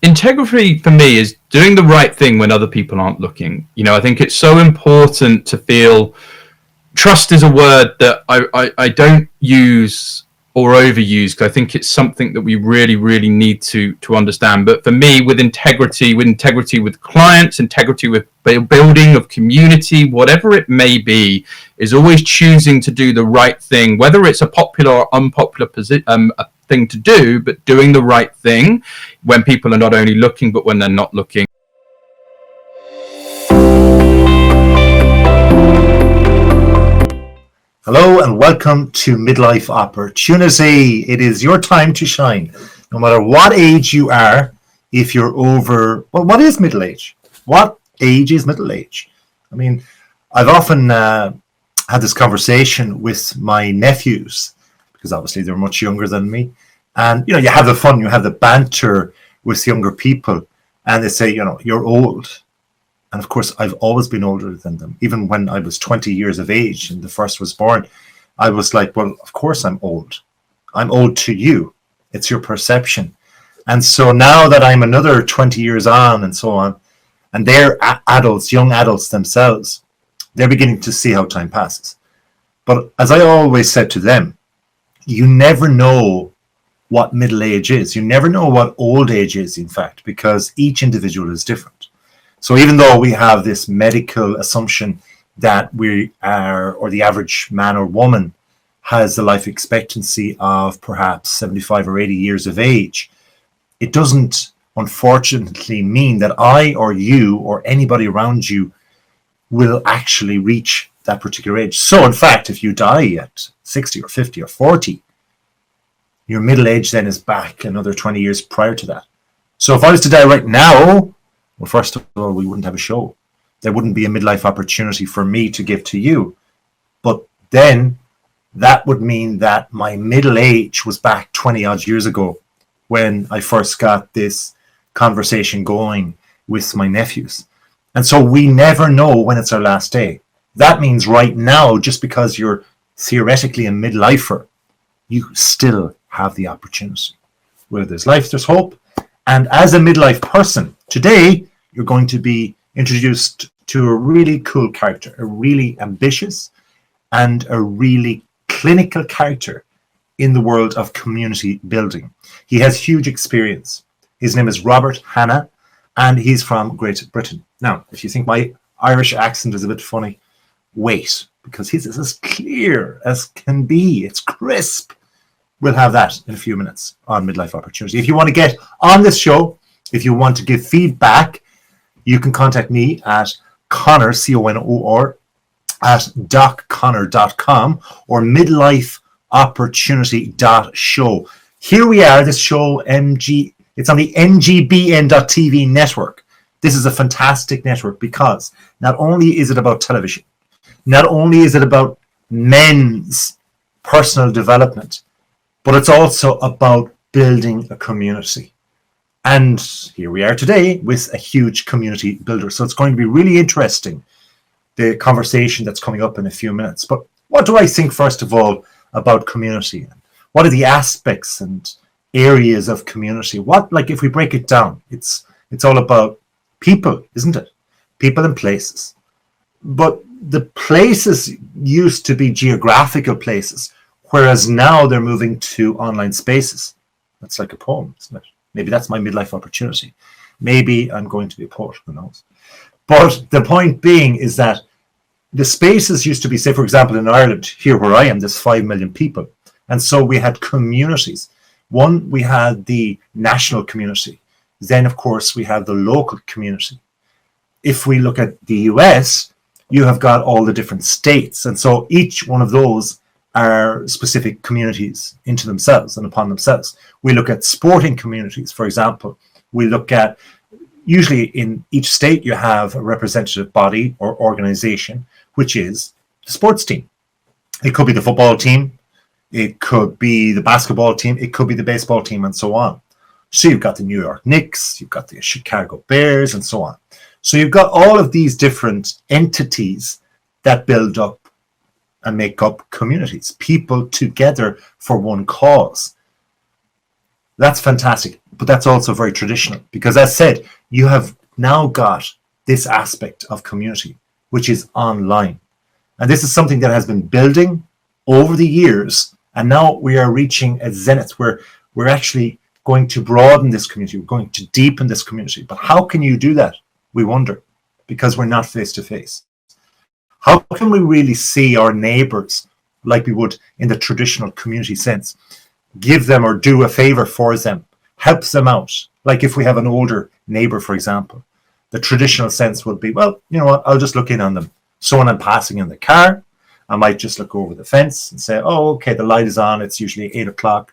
integrity for me is doing the right thing when other people aren't looking. I think it's so important to feel trust is a word that I don't use or overuse, because I think it's something that we really, really need to understand. But for me, with integrity with clients, integrity with building of community, whatever it may be, is always choosing to do the right thing, whether it's a popular or unpopular thing to do, but doing the right thing when people are not only looking, but when they're not looking. Hello and welcome to Midlife Opportunity. It is your time to shine. No matter what age you are, if you're over, well, what is middle age? What age is middle age? I mean, I've often had this conversation with my nephews, because obviously they're much younger than me. And, you have the fun, you have the banter with younger people, and they say, you're old. And of course, I've always been older than them. Even when I was 20 years of age and the first was born, I was like, well, of course I'm old. I'm old to you. It's your perception. And so now that I'm another 20 years on and so on, and they're adults, young adults themselves, they're beginning to see how time passes. But as I always said to them, you never know what middle age is. You never know what old age is, in fact, because each individual is different. So even though we have this medical assumption that we are, or the average man or woman has the life expectancy of perhaps 75 or 80 years of age, it doesn't unfortunately mean that I or you or anybody around you will actually reach that particular age. So in fact, if you die at 60 or 50 or 40, your middle age then is back another 20 years prior to that. So if I was to die right now, well, first of all, we wouldn't have a show. There wouldn't be a midlife opportunity for me to give to you. But then that would mean that my middle age was back 20 odd years ago when I first got this conversation going with my nephews. And so we never know when it's our last day. That means right now, just because you're theoretically a midlifer, you still have the opportunity. Where there's life, there's hope. And as a midlife person, today, you're going to be introduced to a really cool character, a really ambitious and a really clinical character in the world of community building. He has huge experience. His name is Robert Hanna, and he's from Great Britain. Now, if you think my Irish accent is a bit funny, wait, because he's as clear as can be. It's crisp. We'll have that in a few minutes on Midlife Opportunity. If you want to get on this show, if you want to give feedback, you can contact me at Conor, Conor, at docconor.com or midlifeopportunity.show. Here we are, this show, it's on the ngbn.tv network. This is a fantastic network because not only is it about television, not only is it about men's personal development, but it's also about building a community. And here we are today with a huge community builder. So it's going to be really interesting, the conversation that's coming up in a few minutes. But what do I think, first of all, about community? What are the aspects and areas of community? If we break it down, it's all about people, isn't it? People and places. But the places used to be geographical places, whereas now they're moving to online spaces. That's like a poem, isn't it? Maybe that's my midlife opportunity. Maybe I'm going to be a poet, who knows? But the point being is that the spaces used to be, say, for example, in Ireland, here where I am, there's 5 million people. And so we had communities. One, we had the national community. Then, of course, we had the local community. If we look at the US, you have got all the different states. And so each one of those are specific communities into themselves and upon themselves. We look at sporting communities, for example. We look at, usually in each state, you have a representative body or organization, which is the sports team. It could be the football team, it could be the basketball team, it could be the baseball team, and so on. So you've got the New York Knicks, you've got the Chicago Bears, and so on. So you've got all of these different entities that build up and make up communities, people together for one cause. That's fantastic. But that's also very traditional because, as said, you have now got this aspect of community, which is online. And this is something that has been building over the years. And now we are reaching a zenith where we're actually going to broaden this community. We're going to deepen this community. But how can you do that? We wonder, because we're not face to face. How can we really see our neighbors like we would in the traditional community sense? Give them or do a favor for them, help them out. Like if we have an older neighbor, for example, the traditional sense would be, well, you know what, I'll just look in on them. So when I'm passing in the car, I might just look over the fence and say, oh, okay, the light is on. It's usually 8 o'clock.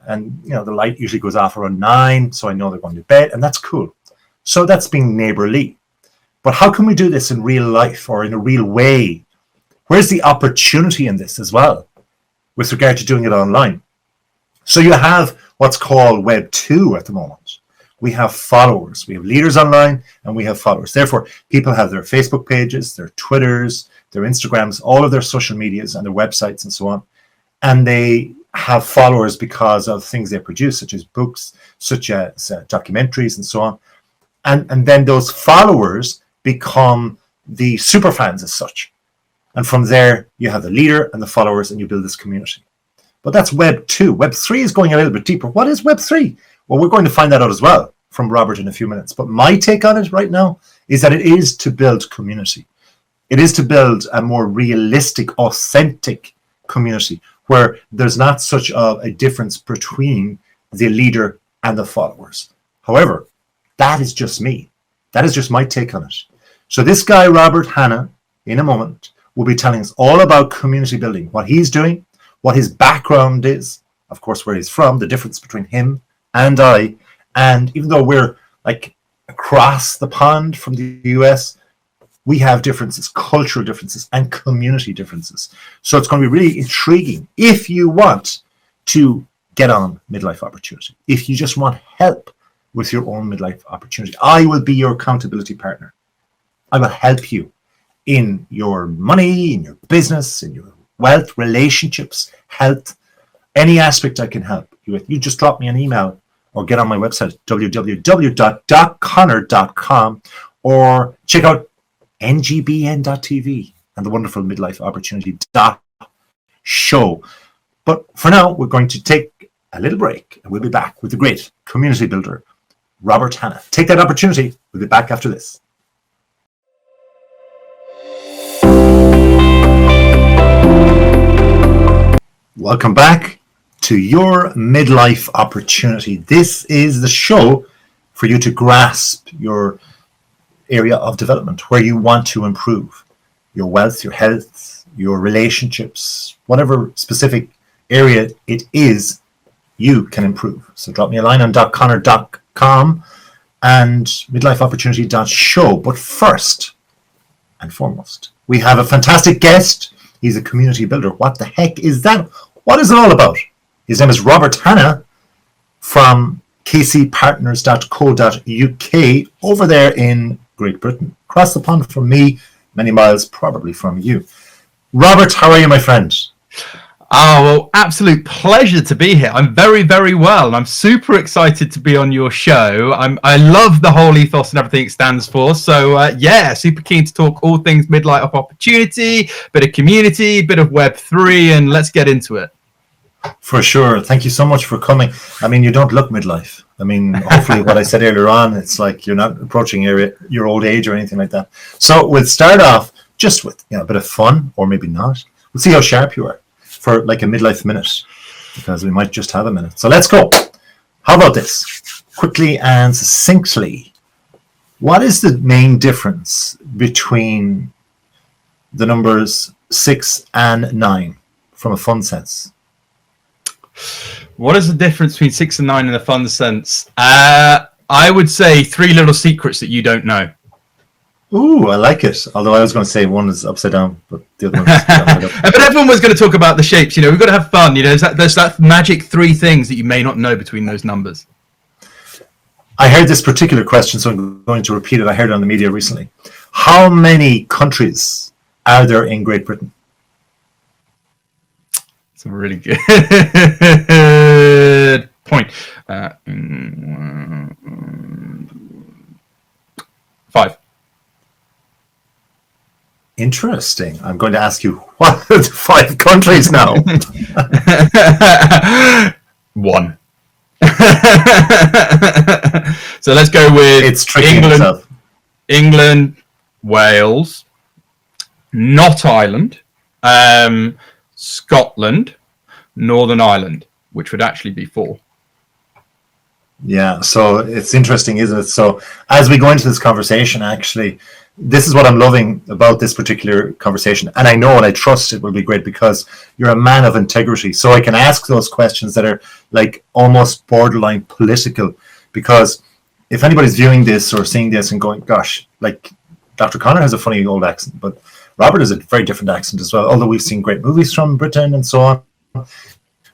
And, you know, the light usually goes off around 9. So I know they're going to bed, and that's cool. So that's being neighborly. But how can we do this in real life or in a real way? Where's the opportunity in this as well with regard to doing it online? So you have what's called Web 2 at the moment. We have followers. We have leaders online and we have followers. Therefore, people have their Facebook pages, their Twitters, their Instagrams, all of their social medias and their websites and so on. And they have followers because of things they produce, such as books, such as documentaries and so on. And then those followers become the super fans as such. And from there, you have the leader and the followers and you build this community. But that's Web 2. Web 3 is going a little bit deeper. What is Web 3? Well, we're going to find that out as well from Robert in a few minutes. But my take on it right now is that it is to build community. It is to build a more realistic, authentic community where there's not such a difference between the leader and the followers. However, that is just me. That is just my take on it. So this guy, Robert Hanna, in a moment, will be telling us all about community building, what he's doing, what his background is, of course, where he's from, the difference between him and I. And even though we're like across the pond from the US, we have differences, cultural differences and community differences. So it's going to be really intriguing if you want to get on midlife opportunity. If you just want help with your own midlife opportunity, I will be your accountability partner. I will help you in your money, in your business, in your wealth, relationships, health, any aspect I can help you with. You just drop me an email or get on my website, www.conor.com, or check out ngbn.tv and the wonderful midlife opportunity show. But for now, we're going to take a little break and we'll be back with the great community builder, Robert Hanna. Take that opportunity. We'll be back after this. Welcome back to your midlife opportunity. This is the show for you to grasp your area of development where you want to improve your wealth, your health, your relationships, whatever specific area it is, you can improve. So drop me a line on .conor.com and midlifeopportunity.show. But first and foremost, we have a fantastic guest. He's a community builder. What the heck is that? What is it all about? His name is Robert Hanna from kcpartners.co.uk over there in Great Britain. Across the pond from me, many miles probably from you. Robert, how are you, my friend? Oh, well, absolute pleasure to be here. I'm very, very well, and I'm super excited to be on your show. I love the whole ethos and everything it stands for. So, yeah, super keen to talk all things midlife opportunity, bit of community, bit of Web3, and let's get into it. For sure. Thank you so much for coming. I mean, you don't look midlife. I mean, hopefully what I said earlier on, it's like you're not approaching your old age or anything like that. So we'll start off just with a bit of fun, or maybe not. We'll see how sharp you are for like a midlife minute, because we might just have a minute. So let's go. How about this? Quickly and succinctly, what is the main difference between the numbers 6 and 9 from a fun sense? What is the difference between 6 and 9 in a fun sense? I would say 3 little secrets that you don't know. Ooh, I like it. Although I was going to say one is upside down, but the other one is upside up. But everyone was going to talk about the shapes. We've got to have fun. There's that magic 3 things that you may not know between those numbers. I heard this particular question, so I'm going to repeat it. I heard it on the media recently. How many countries are there in Great Britain? It's a really good point. 5. Interesting. I'm going to ask you, what are the 5 countries now? 1. So let's go with It's tricky. England, Wales, not Ireland, Scotland, Northern Ireland, which would actually be 4. Yeah, so it's interesting, isn't it? So as we go into this conversation, actually, this is what I'm loving about this particular conversation. And I know and I trust it will be great because you're a man of integrity. So I can ask those questions that are like almost borderline political. Because if anybody's viewing this or seeing this and going, gosh, like Dr. Conor has a funny old accent, but Robert has a very different accent as well, although we've seen great movies from Britain and so on.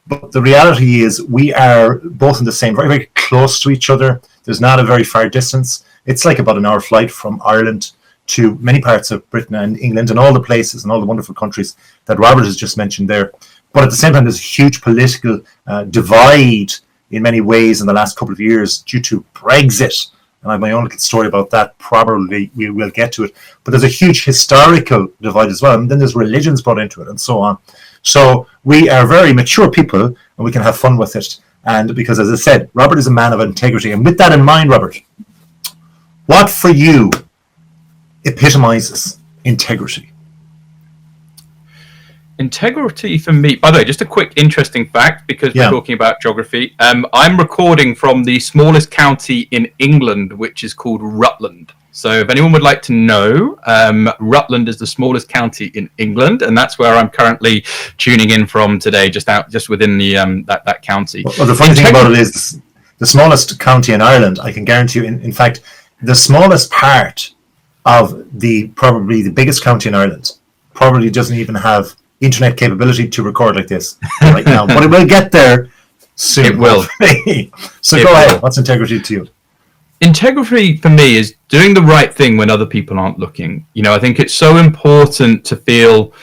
But the reality is we are both in the same, very, very close to each other. There's not a very far distance. It's like about an hour flight from Ireland to many parts of Britain and England and all the places and all the wonderful countries that Robert has just mentioned there. But at the same time, there's a huge political divide in many ways in the last couple of years due to Brexit. And I have my own little story about that. Probably we will get to it. But there's a huge historical divide as well. And then there's religions brought into it and so on. So we are very mature people and we can have fun with it. And because, as I said, Robert is a man of integrity. And with that in mind, Robert, what for you epitomizes integrity? Integrity for me, by the way, just a quick interesting fact, because we're talking about geography. I'm recording from the smallest county in England, which is called Rutland. So if anyone would like to know, Rutland is the smallest county in England, and that's where I'm currently tuning in from today, just within the that county. Well, the funny thing about it is the smallest county in Ireland, I can guarantee you, in fact, the smallest part of probably the biggest county in Ireland probably doesn't even have internet capability to record like this right now, but it will get there soon. It will. So go ahead. What's integrity to you? Integrity for me is doing the right thing when other people aren't looking. I think it's so important to feel.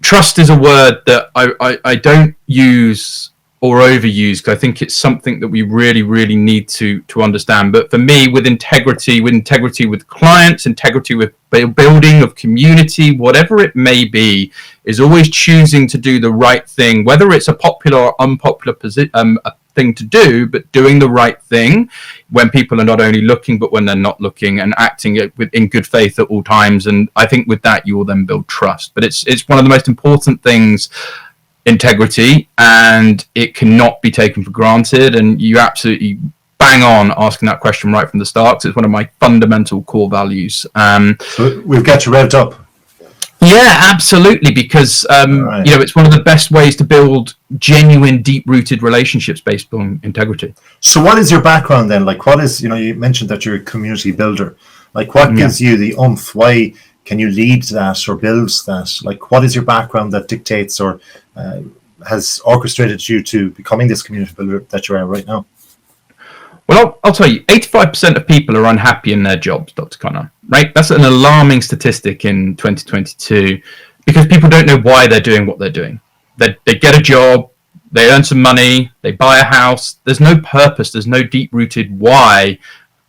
Trust is a word that I don't use or overuse because I think it's something that we really, really need to understand. But for me, with integrity with clients, integrity with building of community, whatever it may be, is always choosing to do the right thing, whether it's a popular or unpopular thing to do, but doing the right thing when people are not only looking, but when they're not looking, and acting in good faith at all times. And I think with that, you will then build trust. But it's one of the most important things, integrity, and it cannot be taken for granted. And you absolutely bang on asking that question right from the start, because it's one of my fundamental core values. So we've got you revved up. Yeah, absolutely, because right. It's one of the best ways to build genuine, deep-rooted relationships based on integrity. So what is your background then? Like, what is, you mentioned that you're a community builder. Like, what gives you the oomph? Why can you lead that or build that? Like, what is your background that dictates or has orchestrated you to becoming this community builder that you are right now? Well, I'll tell you, 85% of people are unhappy in their jobs, Dr. Conor, right? That's an alarming statistic in 2022 because people don't know why they're doing what they're doing. They get a job, they earn some money, they buy a house. There's no purpose. There's no deep-rooted why.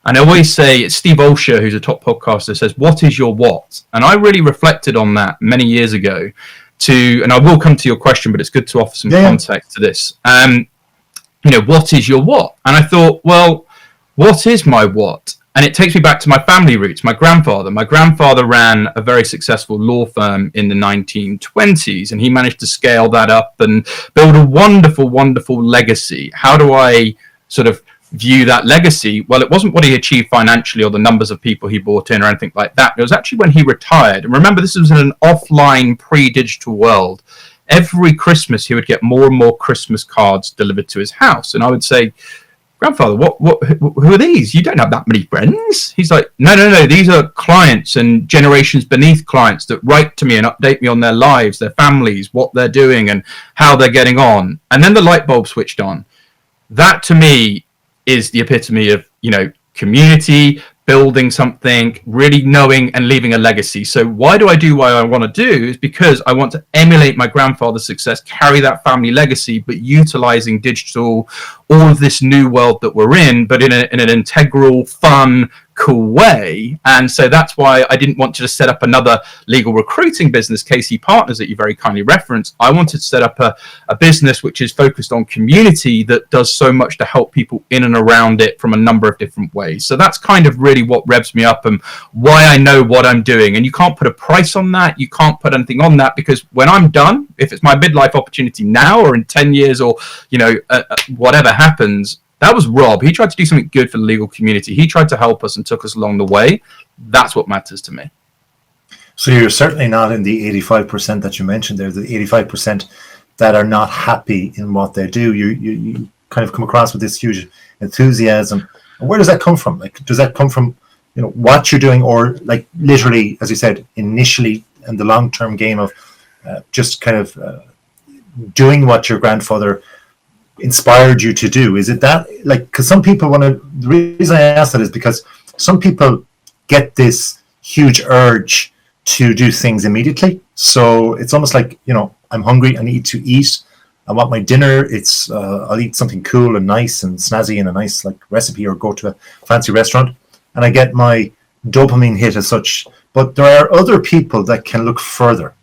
And I always say, it's Steve Olsher, who's a top podcaster, says, what is your what? And I really reflected on that many years ago and I will come to your question, but it's good to offer some context to this. What is your what? And I thought, well, what is my what? And it takes me back to my family roots. My grandfather ran a very successful law firm in the 1920s, and he managed to scale that up and build a wonderful, wonderful legacy. How do I sort of view that legacy? Well, it wasn't what he achieved financially or the numbers of people he brought in or anything like that. It was actually when he retired. And remember, this was in an offline, pre-digital world. Every Christmas, he would get more and more Christmas cards delivered to his house. And I would say, Grandfather, who are these? You don't have that many friends. He's like, no. These are clients and generations beneath clients that write to me and update me on their lives, their families, what they're doing and how they're getting on. And then the light bulb switched on. That to me is the epitome of, community, building something, really knowing and leaving a legacy. So why do what I want to do is because I want to emulate my grandfather's success, carry that family legacy, but utilizing digital, all of this new world that we're in, but in an integral, fun, cool way. And so that's why I didn't want to just set up another legal recruiting business, KC Partners, that you very kindly referenced. I wanted to set up a business which is focused on community that does so much to help people in and around it from a number of different ways. So that's kind of really what revs me up and why I know what I'm doing. And you can't put a price on that. You can't put anything on that, because when I'm done, if it's my midlife opportunity now or in 10 years or, whatever happens, that was Rob. He tried to do something good for the legal community. He tried to help us and took us along the way. That's what matters to me. So you're certainly not in the 85% that you mentioned there, the 85% that are not happy in what they do. You kind of come across with this huge enthusiasm. And where does that come from? Like, does that come from, what you're doing, or like literally, as you said, initially in the long-term game of just kind of doing what your grandfather inspired you to do? Is it that, like, because some people the reason I ask that is because some people get this huge urge to do things immediately. So it's almost like, I'm hungry, I need to eat, I want my dinner, I'll eat something cool and nice and snazzy and a nice like recipe, or go to a fancy restaurant and I get my dopamine hit as such. But there are other people that can look further,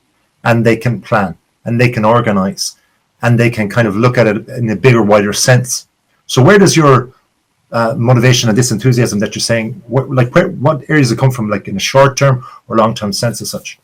and they can plan, and they can organize, and they can kind of look at it in a bigger, wider sense. So where does your motivation and this enthusiasm that you're saying, what areas does it come from, like in a short-term or long-term sense as such?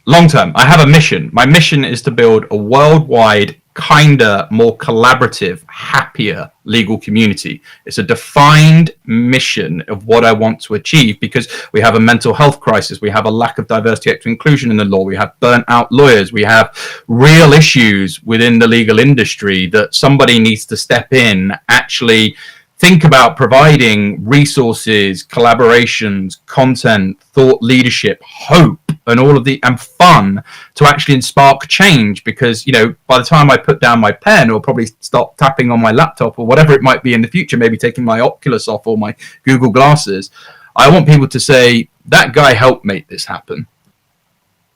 Long-term, I have a mission. My mission is to build a worldwide, kinder, more collaborative, happier legal community. It's a defined mission of what I want to achieve, because we have a mental health crisis, we have a lack of diversity, equity, inclusion in the law, we have burnt out lawyers, we have real issues within the legal industry that somebody needs to step in, actually think about providing resources, collaborations, content, thought leadership, hope, and all of and fun to actually spark change. Because, by the time I put down my pen, or probably stop tapping on my laptop or whatever it might be in the future, maybe taking my Oculus off or my Google glasses, I want people to say, that guy helped make this happen.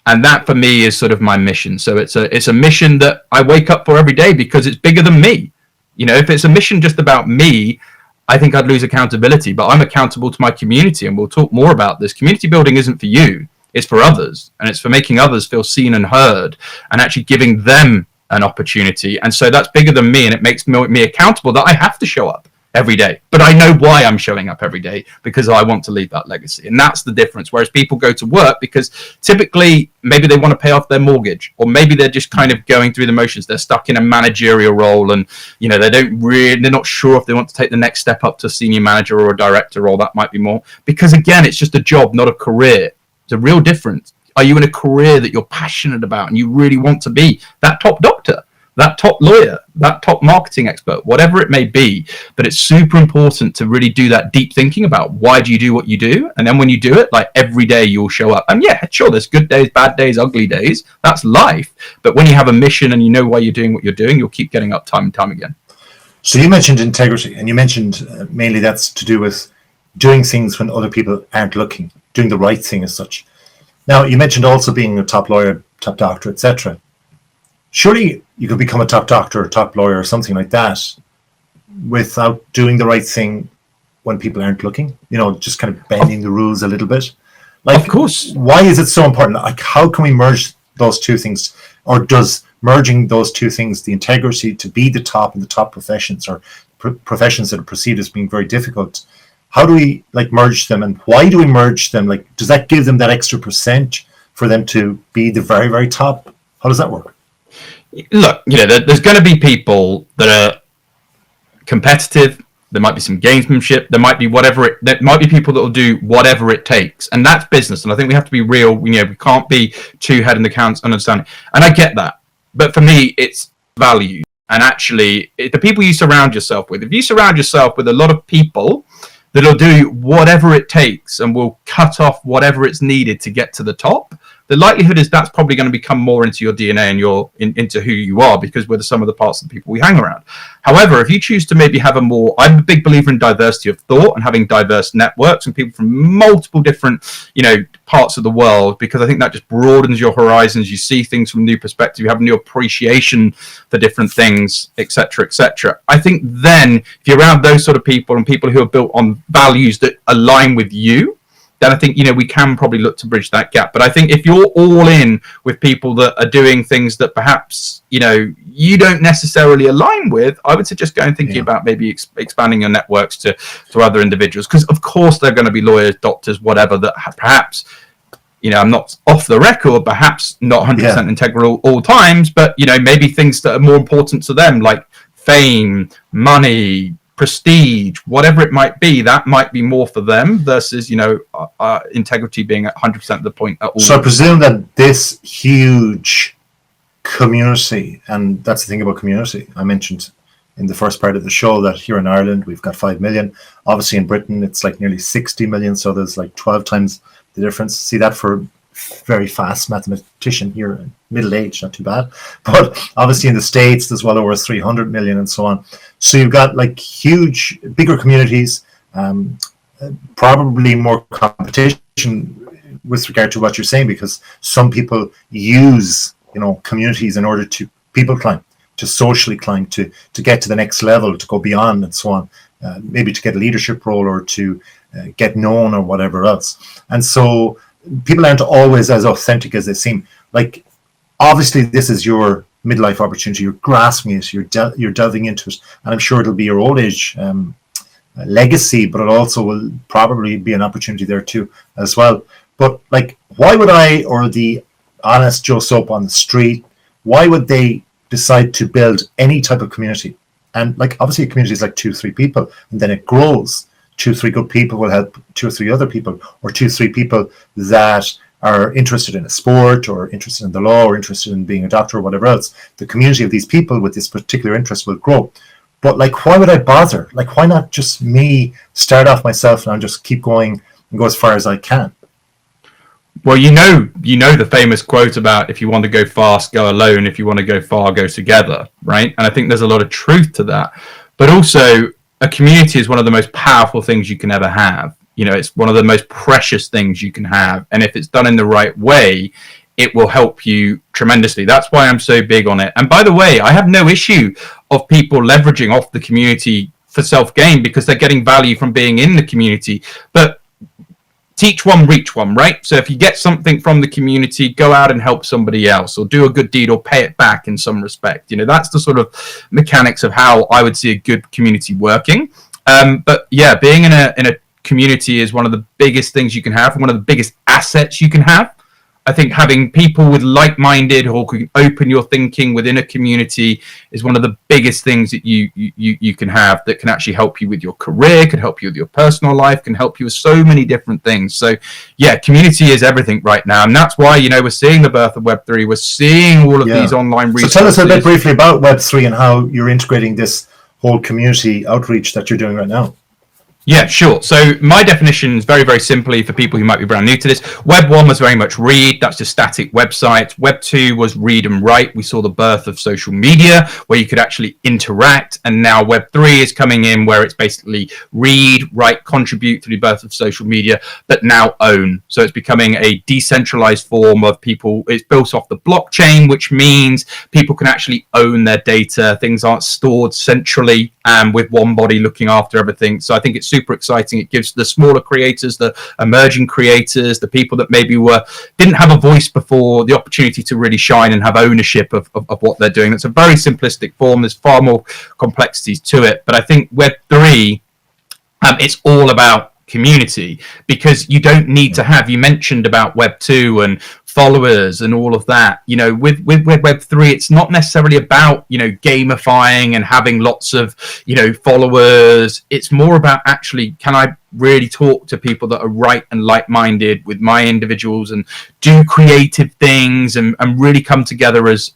And that for me is sort of my mission. So it's a mission that I wake up for every day, because it's bigger than me. If it's a mission just about me, I think I'd lose accountability, but I'm accountable to my community, and we'll talk more about this. Community building isn't for you, it's for others, and it's for making others feel seen and heard, and actually giving them an opportunity. And so that's bigger than me, and it makes me accountable that I have to show up every day. But I know why I'm showing up every day, because I want to leave that legacy. And that's the difference. Whereas people go to work because typically maybe they want to pay off their mortgage, or maybe they're just kind of going through the motions. They're stuck in a managerial role, and they're not sure if they want to take the next step up to a senior manager or a director role. That might be more, because again, it's just a job, not a career. It's a real difference. Are you in a career that you're passionate about and you really want to be that top doctor, that top lawyer, that top marketing expert, whatever it may be? But it's super important to really do that deep thinking about why do you do what you do? And then when you do it, like every day you'll show up. And yeah, sure, there's good days, bad days, ugly days. That's life. But when you have a mission and you know why you're doing what you're doing, you'll keep getting up time and time again. So you mentioned integrity, and you mentioned mainly that's to do with doing things when other people aren't looking, doing the right thing as such. Now, you mentioned also being a top lawyer, top doctor, etc. Surely you could become a top doctor or top lawyer or something like that without doing the right thing when people aren't looking, just kind of bending the rules a little bit. Like, of course. Why is it so important? Like, how can we merge those two things? Or does merging those two things, the integrity to be the top in the top professions, or professions that are perceived as being very difficult, how do we merge them, and why do we merge them? Like, does that give them that extra percent for them to be the very, very top? How does that work? Look, there's going to be people that are competitive. There might be some gamesmanship. There might be there might be people that will do whatever it takes, and that's business. And I think we have to be real. We can't be too head in the clouds and understanding. And I get that, but for me, it's value. And actually, the people you surround yourself with. If you surround yourself with a lot of people that'll do whatever it takes and will cut off whatever it's needed to get to the top, the likelihood is that's probably going to become more into your DNA and into who you are, because we're the sum of the parts of the people we hang around. However, if you choose to maybe have I'm a big believer in diversity of thought and having diverse networks and people from multiple different, parts of the world, because I think that just broadens your horizons. You see things from a new perspective. You have a new appreciation for different things, etc., etc. I think then if you're around those sort of people and people who are built on values that align with you, then I think, we can probably look to bridge that gap. But I think if you're all in with people that are doing things that perhaps, you don't necessarily align with, I would suggest going thinking about maybe expanding your networks to other individuals. Because, of course, they're going to be lawyers, doctors, whatever, that perhaps, I'm not off the record, perhaps not 100% integral all times, but, maybe things that are more important to them, like fame, money, prestige, whatever it might be, that might be more for them versus integrity being at 100% of the point at all. So I presume that this huge community, and that's the thing about community, I mentioned in the first part of the show that here in Ireland we've got 5 million. Obviously in Britain it's like nearly 60 million, so there's like 12 times the difference. See that for very fast mathematician here, middle age, not too bad. But obviously in the States there's well over 300 million and so on. So you've got like huge, bigger communities, probably more competition with regard to what you're saying, because some people use, communities in order to people climb, to socially climb, to get to the next level, to go beyond and so on, maybe to get a leadership role or to get known or whatever else. And so people aren't always as authentic as they seem. Like, obviously this is your midlife opportunity. You're grasping it, you're delving into it, and I'm sure it'll be your old age legacy, but it also will probably be an opportunity there too as well. But like, why would I, or the honest Joe Soap on the street, why would they decide to build any type of community? And like, obviously a community is like 2-3 people, and then it grows. 2-3 good people will help 2 or 3 other people, or 2-3 people that are interested in a sport or interested in the law or interested in being a doctor or whatever else. The community of these people with this particular interest will grow. But like, why would I bother? Like, why not just me start off myself and I'll just keep going and go as far as I can? Well, you know the famous quote about, if you want to go fast, go alone. If you want to go far, go together, right? And I think there's a lot of truth to that. But also, a community is one of the most powerful things you can ever have. It's one of the most precious things you can have. And if it's done in the right way, it will help you tremendously. That's why I'm so big on it. And by the way, I have no issue of people leveraging off the community for self-gain, because they're getting value from being in the community. But teach one, reach one, right? So if you get something from the community, go out and help somebody else, or do a good deed, or pay it back in some respect. That's the sort of mechanics of how I would see a good community working. But yeah, being in a community is one of the biggest things you can have, one of the biggest assets you can have. I think having people with like-minded who can open your thinking within a community is one of the biggest things that you can have, that can actually help you with your career, can help you with your personal life, can help you with so many different things. So yeah, community is everything right now. And that's why, we're seeing the birth of Web3. We're seeing all of these online resources. So tell us a bit briefly about Web3 and how you're integrating this whole community outreach that you're doing right now. Yeah, sure. So my definition is very, very simply, for people who might be brand new to this, Web 1 was very much read. That's just static websites. Web 2 was read and write. We saw the birth of social media where you could actually interact. And now Web 3 is coming in, where it's basically read, write, contribute through the birth of social media, but now own. So it's becoming a decentralized form of people. It's built off the blockchain, which means people can actually own their data. Things aren't stored centrally and with one body looking after everything. So I think it's super exciting. It gives the smaller creators, the emerging creators, the people that maybe didn't have a voice before, the opportunity to really shine and have ownership of what they're doing. It's a very simplistic form. There's far more complexities to it. But I think Web3, it's all about community, because you don't need to have, you mentioned about Web 2 and followers and all of that. With Web3, it's not necessarily about gamifying and having lots of followers. It's more about, actually, can I really talk to people that are right and like-minded with my individuals and do creative things and really come together as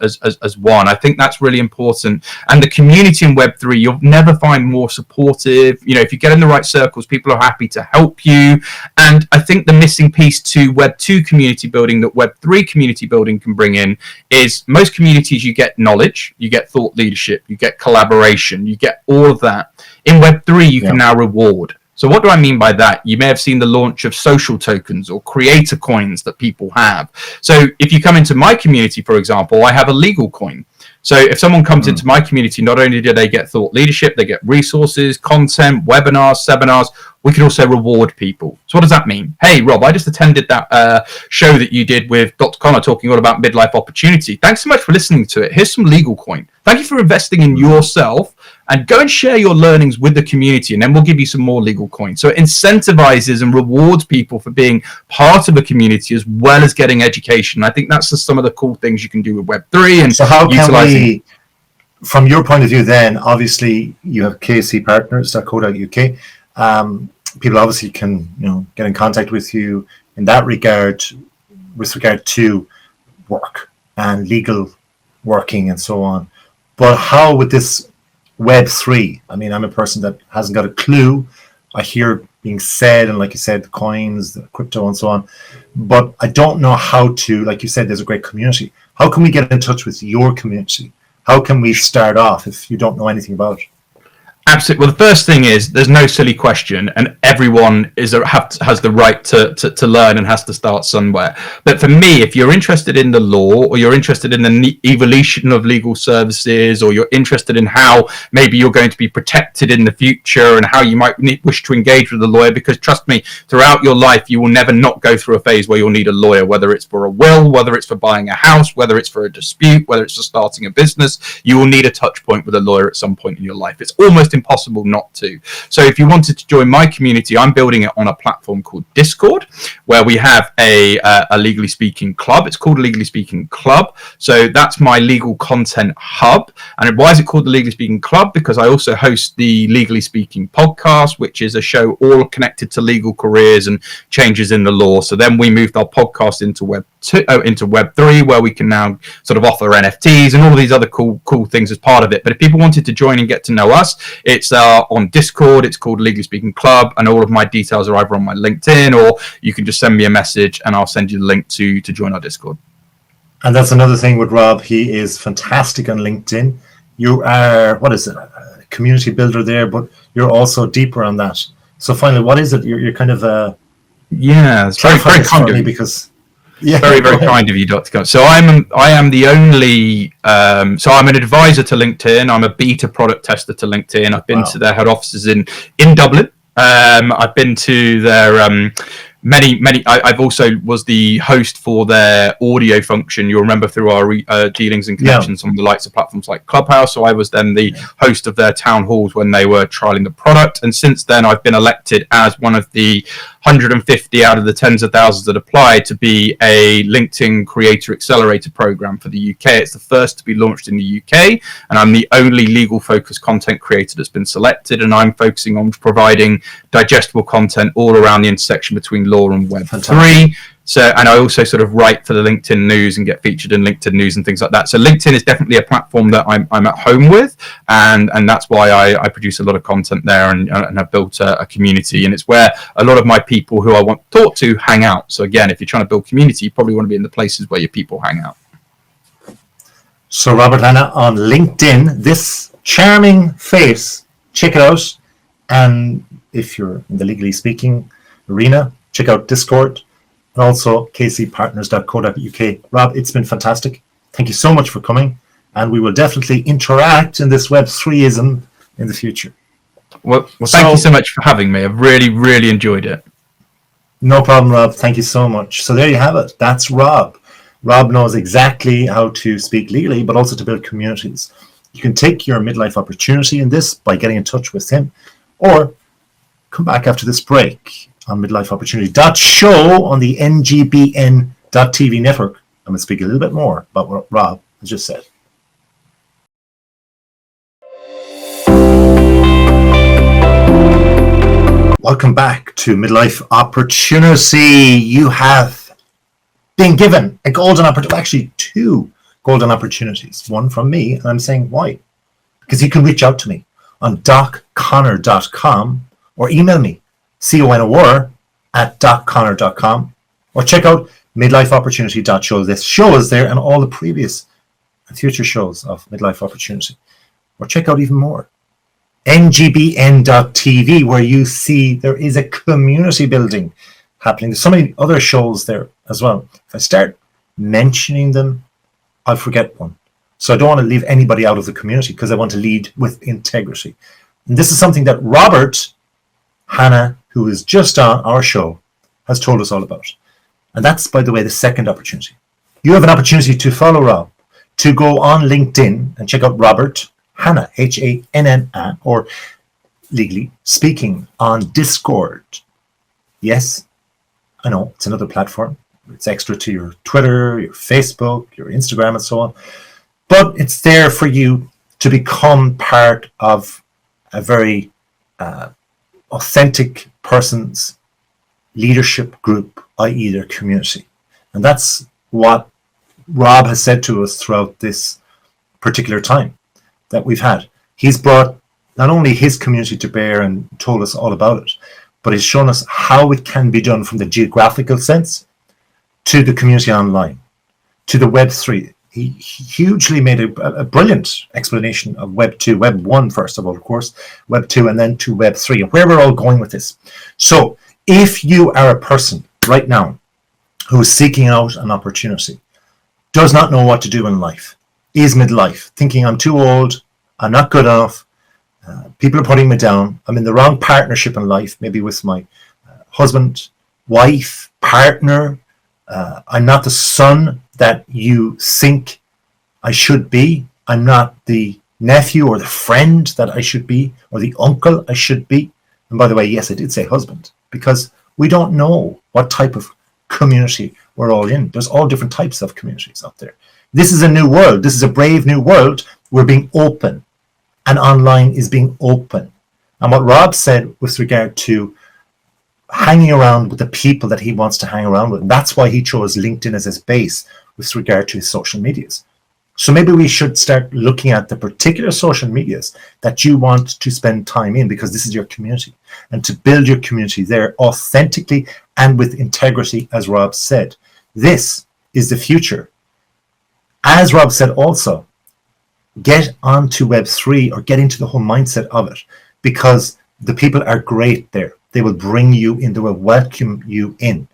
one. I think that's really important. And the community in Web3, you'll never find more supportive. If you get in the right circles, people are happy to help you. And I think the missing piece to Web2 community building that Web Web3 community building can bring in is most communities, you get knowledge, you get thought leadership, you get collaboration, you get all of that. In Web3, you can now reward. So what do I mean by that? You may have seen the launch of social tokens or creator coins that people have. So if you come into my community, for example, I have a legal coin. So if someone comes into my community, not only do they get thought leadership, they get resources, content, webinars, seminars. We can also reward people. So what does that mean? Hey, Rob, I just attended that show that you did with Dr. Conor talking all about midlife opportunity. Thanks so much for listening to it. Here's some legal coin. Thank you for investing in yourself, and go and share your learnings with the community, and then we'll give you some more legal coins. So it incentivizes and rewards people for being part of a community as well as getting education. I think that's just some of the cool things you can do with Web3. And so how can we, from your point of view then, obviously you have kcpartners.co.uk. People obviously can get in contact with you in that regard, with regard to work and legal working and so on. But how would this Web3, I mean, I'm a person that hasn't got a clue. I hear being said, and like you said, the coins, the crypto and so on, but I don't know how to, like you said, there's a great community. How can we get in touch with your community? How can we start off if you don't know anything about it? Absolutely. Well, the first thing is there's no silly question, and everyone has the right to learn and has to start somewhere. But for me, if you're interested in the law, or you're interested in the evolution of legal services, or you're interested in how maybe you're going to be protected in the future and how you might wish to engage with a lawyer, because trust me, throughout your life, you will never not go through a phase where you'll need a lawyer, whether it's for a will, whether it's for buying a house, whether it's for a dispute, whether it's for starting a business, you will need a touch point with a lawyer at some point in your life. It's almost impossible not to. So if you wanted to join my community, I'm building it on a platform called Discord, where we have a Legally Speaking Club. It's called Legally Speaking Club. So that's my legal content hub. And why is it called the Legally Speaking Club? Because I also host the Legally Speaking podcast, which is a show all connected to legal careers and changes in the law. So then we moved our podcast into Web3, where we can now sort of offer NFTs and all of these other cool things as part of it. But if people wanted to join and get to know us, it's on Discord. It's called Legally Speaking Club, and all of my details are either on my LinkedIn, or you can just send me a message and I'll send you the link to join our Discord. And that's another thing with Rob. He is fantastic on LinkedIn. You are, what is it, a community builder there, but you're also deeper on that. So finally, what is it? You're kind of it's very kind of you, because very kind of you, Dr. Conor. So I am the only so I'm an advisor to LinkedIn. I'm a beta product tester to LinkedIn. I've been to their head offices in Dublin. I've been to their many. I've also was the host for their audio function. You'll remember through our dealings and connections on the likes of platforms like Clubhouse. So I was then the host of their town halls when they were trialing the product. And since then, I've been elected as one of the 150 out of the tens of thousands that applied to be a LinkedIn Creator Accelerator program for the UK. It's the first to be launched in the UK, and I'm the only legal-focused content creator that's been selected, and I'm focusing on providing digestible content all around the intersection between law and Web3. So, and I also sort of write for the LinkedIn News and get featured in LinkedIn News and things like that. So LinkedIn is definitely a platform that I'm at home with, and that's why I produce a lot of content there, and have built a community. And it's where a lot of my people who I want to talk to hang out. So again, if you're trying to build community, you probably want to be in the places where your people hang out. So Robert Hanna on LinkedIn, this charming face, check it out. And if you're in the Legally Speaking arena, check out Discord. And also kcpartners.co.uk. Rob, it's been fantastic. Thank you so much for coming, and we will definitely interact in this Web3ism in the future. Well, thank you so much for having me. I've really, really enjoyed it. No problem, Rob. Thank you so much. So there you have it. That's Rob. Rob knows exactly how to speak legally, but also to build communities. You can take your midlife opportunity in this by getting in touch with him, or come back after this break on Midlife Opportunity show on the NGBN.TV network. I'm going to speak a little bit more about what Rob has just said. Welcome back to Midlife Opportunity. You have been given a golden opportunity, actually 2 golden opportunities. One from me, and I'm saying why. Because you can reach out to me on docconor.com or email me, CONOR @docconor.com, or check out midlifeopportunity.show. This show is there and all the previous and future shows of Midlife Opportunity. Or check out even more. ngbn.tv, where you see there is a community building happening. There's so many other shows there as well. If I start mentioning them, I'll forget one. So I don't want to leave anybody out of the community because I want to lead with integrity. And this is something that Robert, Hanna, who is just on our show, has told us all about. And that's, by the way, the second opportunity. You have an opportunity to follow Rob, to go on LinkedIn and check out Robert Hanna, Hanna, or Legally Speaking on Discord. Yes, I know, it's another platform. It's extra to your Twitter, your Facebook, your Instagram, and so on. But it's there for you to become part of a very authentic person's leadership group, i.e. their community. And that's what Rob has said to us throughout this particular time that we've had. He's brought not only his community to bear and told us all about it, but he's shown us how it can be done from the geographical sense to the community online, to the Web3. He hugely made a brilliant explanation of Web 2, Web 1, first of all, of course, Web 2, and then to Web 3, and where we're all going with this. So if you are a person right now who is seeking out an opportunity, does not know what to do in life, is midlife, thinking I'm too old, I'm not good enough, people are putting me down, I'm in the wrong partnership in life, maybe with my husband, wife, partner, I'm not the son that you think I should be, I'm not the nephew or the friend that I should be, or the uncle I should be. And by the way, yes, I did say husband, because we don't know what type of community we're all in. There's all different types of communities out there. This is a new world. This is a brave new world. We're being open, and online is being open. And what Rob said with regard to hanging around with the people that he wants to hang around with, and that's why he chose LinkedIn as his base with regard to his social medias. So maybe we should start looking at the particular social medias that you want to spend time in, because this is your community, and to build your community there authentically and with integrity, as Rob said. This is the future. As Rob said also, get onto Web3 or get into the whole mindset of it, because the people are great there. They will bring you in, they will welcome you in.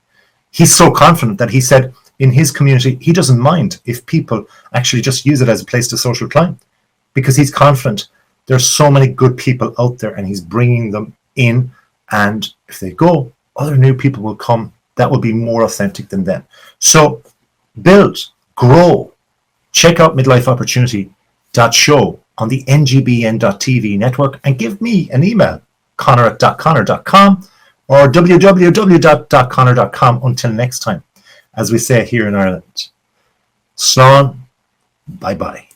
He's so confident that he said in his community, he doesn't mind if people actually just use it as a place to social climb, because he's confident there's so many good people out there and he's bringing them in. And if they go, other new people will come that will be more authentic than them. So build, grow, check out midlifeopportunity.show on the ngbn.tv network and give me an email, conor@conor.com or www.conor.com. Until next time, as we say here in Ireland, slán, bye-bye.